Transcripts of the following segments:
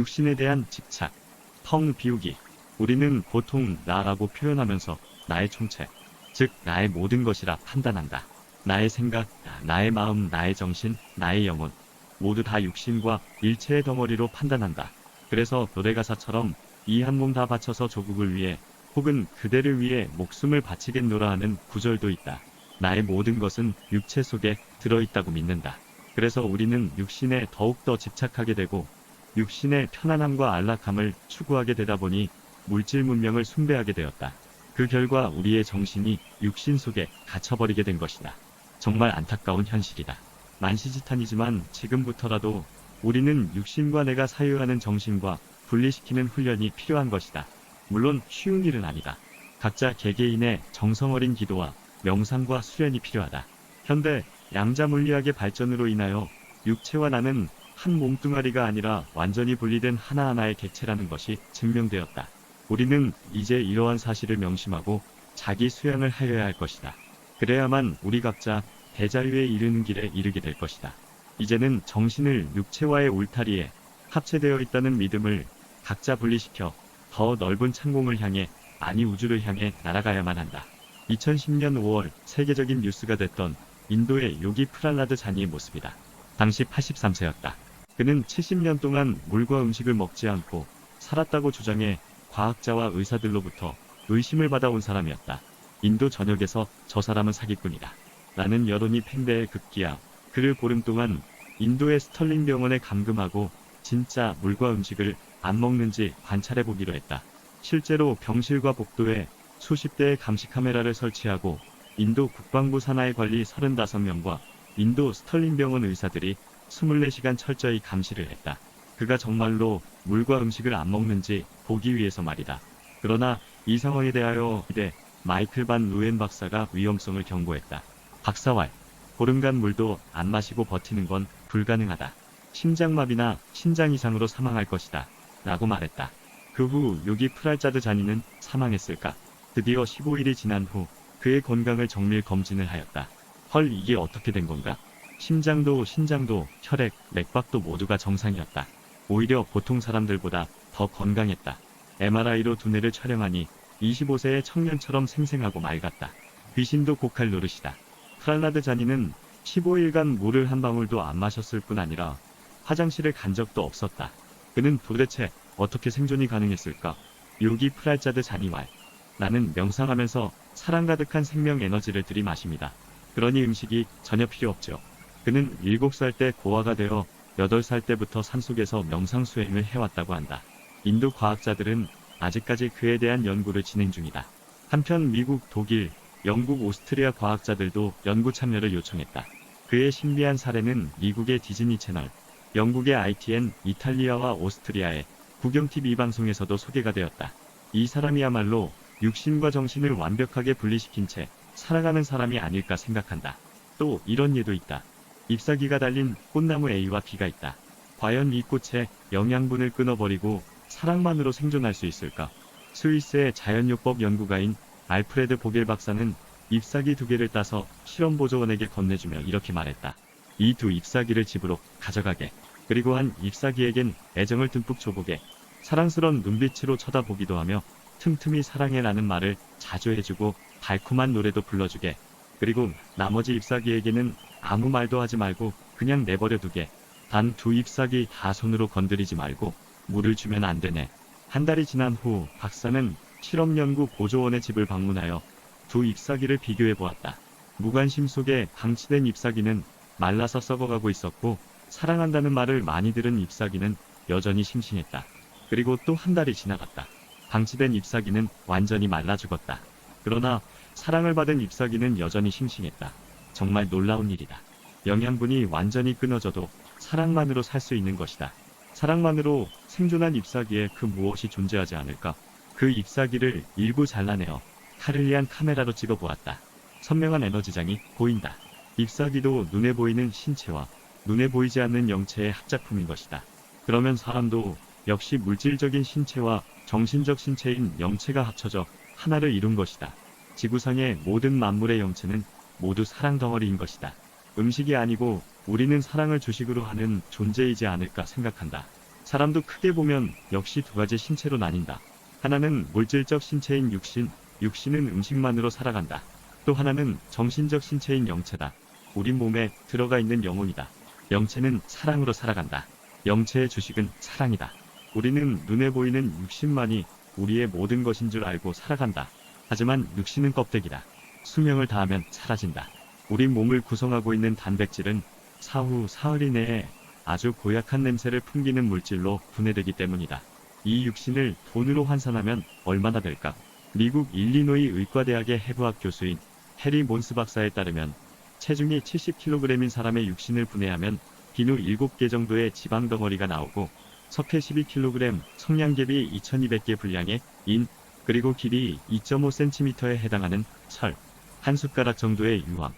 육신에 대한 집착, 텅 비우기. 우리는 보통 나라고 표현하면서 나의 총체, 즉 나의 모든 것이라 판단한다. 나의 생각, 나의 마음, 나의 정신, 나의 영혼 모두 다 육신과 일체의 덩어리로 판단한다. 그래서 노래가사처럼 이 한 몸 다 바쳐서 조국을 위해 혹은 그대를 위해 목숨을 바치겠노라 하는 구절도 있다. 나의 모든 것은 육체 속에 들어있다고 믿는다. 그래서 우리는 육신에 더욱더 집착하게 되고 육신의 편안함과 안락함을 추구하게 되다 보니 물질 문명을 숭배하게 되었다. 그 결과 우리의 정신이 육신 속에 갇혀버리게 된 것이다. 정말 안타까운 현실이다. 만시지탄이지만 지금부터라도 우리는 육신과 내가 사유하는 정신과 분리시키는 훈련이 필요한 것이다. 물론 쉬운 일은 아니다. 각자 개개인의 정성어린 기도와 명상과 수련이 필요하다. 현대 양자물리학의 발전으로 인하여 육체와 나는 한 몸뚱아리가 아니라 완전히 분리된 하나하나의 객체라는 것이 증명되었다. 우리는 이제 이러한 사실을 명심하고 자기 수양을 하여야 할 것이다. 그래야만 우리 각자 대자유에 이르는 길에 이르게 될 것이다. 이제는 정신을 육체와의 울타리에 합체되어 있다는 믿음을 각자 분리시켜 더 넓은 창공을 향해, 아니 우주를 향해 날아가야만 한다. 2010년 5월 세계적인 뉴스가 됐던 인도의 요기 프랄라드 자니의 모습이다. 당시 83세였다. 그는 70년 동안 물과 음식을 먹지 않고 살았다고 주장해 과학자와 의사들로부터 의심을 받아온 사람이었다. 인도 전역에서 저 사람은 사기꾼이다 라는 여론이 팽배해 급기야 그를 보름 동안 인도의 스털링 병원에 감금하고 진짜 물과 음식을 안 먹는지 관찰해보기로 했다. 실제로 병실과 복도에 수십 대의 감시 카메라를 설치하고 인도 국방부 산하의 관리 35명과 인도 스털링 병원 의사들이 24시간 철저히 감시를 했다. 그가 정말로 물과 음식을 안 먹는지 보기 위해서 말이다. 그러나 이 상황에 대하여 마이클 반 루엔 박사가 위험성을 경고했다. 박사왈, 보름간 물도 안 마시고 버티는 건 불가능하다. 심장마비나 신장 이상으로 사망할 것이다 라고 말했다. 그 후 요기 프랄자드 자니는 사망했을까? 드디어 15일이 지난 후 그의 건강을 정밀 검진을 하였다. 헐, 이게 어떻게 된 건가? 심장도 신장도 혈액, 맥박도 모두가 정상이었다. 오히려 보통 사람들보다 더 건강했다. MRI로 두뇌를 촬영하니 25세의 청년처럼 생생하고 맑았다. 귀신도 고칼 노릇이다. 프랄라드 자니는 15일간 물을 한 방울도 안 마셨을 뿐 아니라 화장실을 간 적도 없었다. 그는 도대체 어떻게 생존이 가능했을까? 요기 프랄자드 자니왈. 나는 명상하면서 사랑 가득한 생명 에너지를 들이마십니다. 그러니 음식이 전혀 필요 없죠. 그는 7살 때 고아가 되어 8살 때부터 산속에서 명상 수행을 해왔다고 한다. 인도 과학자들은 아직까지 그에 대한 연구를 진행 중이다. 한편 미국, 독일, 영국, 오스트리아 과학자들도 연구 참여를 요청했다. 그의 신비한 사례는 미국의 디즈니 채널, 영국의 ITN, 이탈리아와 오스트리아의 국영TV 방송에서도 소개가 되었다. 이 사람이야말로 육신과 정신을 완벽하게 분리시킨 채 살아가는 사람이 아닐까 생각한다. 또 이런 예도 있다. 잎사귀가 달린 꽃나무 A와 B가 있다. 과연 이 꽃의 영양분을 끊어버리고 사랑만으로 생존할 수 있을까? 스위스의 자연요법 연구가인 알프레드 보겔 박사는 잎사귀 2개를 따서 실험보조원에게 건네주며 이렇게 말했다. 이 2 잎사귀를 집으로 가져가게. 그리고 한 잎사귀에겐 애정을 듬뿍 줘보게. 사랑스런 눈빛으로 쳐다보기도 하며 틈틈이 사랑해라는 말을 자주 해주고 달콤한 노래도 불러주게. 그리고 나머지 잎사귀에게는 아무 말도 하지 말고 그냥 내버려 두게. 단 2 잎사귀 다 손으로 건드리지 말고 물을 주면 안 되네. 한 달이 지난 후 박사는 실험연구 보조원의 집을 방문하여 2 잎사귀를 비교해 보았다. 무관심 속에 방치된 잎사귀는 말라서 썩어가고 있었고 사랑한다는 말을 많이 들은 잎사귀는 여전히 싱싱했다. 그리고 또 한 달이 지나갔다. 방치된 잎사귀는 완전히 말라 죽었다. 그러나 사랑을 받은 잎사귀는 여전히 싱싱했다. 정말 놀라운 일이다. 영양분이 완전히 끊어져도 사랑만으로 살 수 있는 것이다. 사랑만으로 생존한 잎사귀에 그 무엇이 존재하지 않을까? 그 잎사귀를 일부 잘라내어 카를리안 카메라로 찍어보았다. 선명한 에너지장이 보인다. 잎사귀도 눈에 보이는 신체와 눈에 보이지 않는 영체의 합작품인 것이다. 그러면 사람도 역시 물질적인 신체와 정신적 신체인 영체가 합쳐져 하나를 이룬 것이다. 지구상의 모든 만물의 영체는 모두 사랑 덩어리인 것이다. 음식이 아니고 우리는 사랑을 주식으로 하는 존재이지 않을까 생각한다. 사람도 크게 보면 역시 두 가지 신체로 나뉜다. 하나는 물질적 신체인 육신, 육신은 음식만으로 살아간다. 또 하나는 정신적 신체인 영체다. 우리 몸에 들어가 있는 영혼이다. 영체는 사랑으로 살아간다. 영체의 주식은 사랑이다. 우리는 눈에 보이는 육신만이 우리의 모든 것인 줄 알고 살아간다. 하지만 육신은 껍데기다. 수명을 다하면 사라진다. 우리 몸을 구성하고 있는 단백질은 사후 사흘 이내에 아주 고약한 냄새를 풍기는 물질로 분해되기 때문이다. 이 육신을 돈으로 환산하면 얼마나 될까? 미국 일리노이 의과대학의 해부학 교수인 해리 몬스 박사에 따르면 체중이 70kg인 사람의 육신을 분해하면 비누 7개 정도의 지방 덩어리가 나오고 석회 12kg, 성냥개비 2200개 분량의 인, 그리고 길이 2.5cm에 해당하는 철, 한 숟가락 정도의 유황,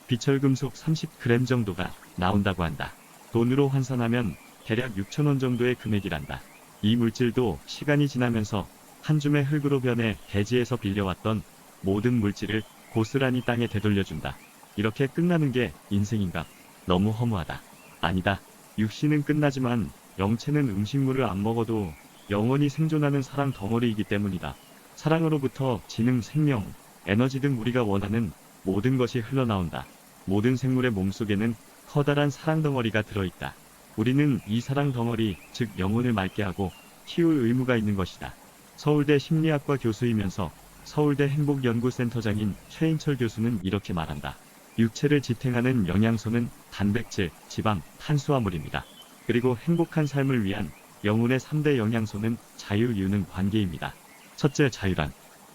비철금속 30g 정도가 나온다고 한다. 돈으로 환산하면 대략 6,000원 정도의 금액이란다. 이 물질도 시간이 지나면서 한 줌의 흙으로 변해 대지에서 빌려왔던 모든 물질을 고스란히 땅에 되돌려준다. 이렇게 끝나는 게 인생인가? 너무 허무하다. 아니다. 육신은 끝나지만 영체는 음식물을 안 먹어도 영원히 생존하는 사랑 덩어리이기 때문이다. 사랑으로부터 지능, 생명, 에너지 등 우리가 원하는 모든 것이 흘러나온다. 모든 생물의 몸속에는 커다란 사랑 덩어리가 들어있다. 우리는 이 사랑 덩어리, 즉 영혼을 맑게 하고 키울 의무가 있는 것이다. 서울대 심리학과 교수이면서 서울대 행복연구센터장인 최인철 교수는 이렇게 말한다. 육체를 지탱하는 영양소는 단백질, 지방, 탄수화물입니다. 그리고 행복한 삶을 위한 영혼의 3대 영양소는 자유, 유능, 관계입니다. 첫째, 자유란.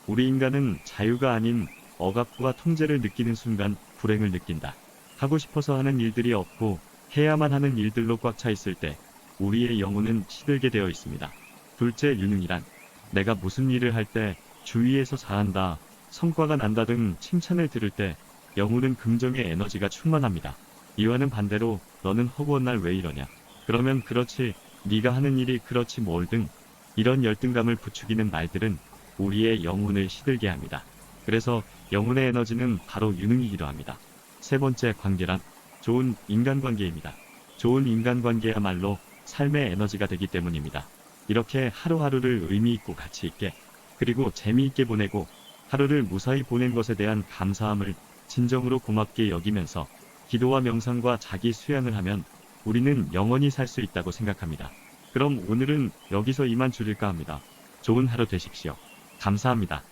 우리 인간은 자유가 아닌 억압과 통제를 느끼는 순간 불행을 느낀다. 하고 싶어서 하는 일들이 없고 해야만 하는 일들로 꽉 차 있을 때 우리의 영혼은 시들게 되어 있습니다. 둘째, 유능이란. 내가 무슨 일을 할 때 주위에서 잘한다, 성과가 난다 등 칭찬을 들을 때 영혼은 긍정의 에너지가 충만합니다. 이와는 반대로 너는 허구한 날 왜 이러냐? 그러면 그렇지, 네가 하는 일이 그렇지 뭘 등 이런 열등감을 부추기는 말들은 우리의 영혼을 시들게 합니다. 그래서 영혼의 에너지는 바로 유능이기도 합니다. 세 번째, 관계란 좋은 인간관계입니다. 좋은 인간관계야말로 삶의 에너지가 되기 때문입니다. 이렇게 하루하루를 의미있고 가치있게 그리고 재미있게 보내고 하루를 무사히 보낸 것에 대한 감사함을 진정으로 고맙게 여기면서 기도와 명상과 자기 수양을 하면 우리는 영원히 살 수 있다고 생각합니다. 그럼 오늘은 여기서 이만 줄일까 합니다. 좋은 하루 되십시오. 감사합니다.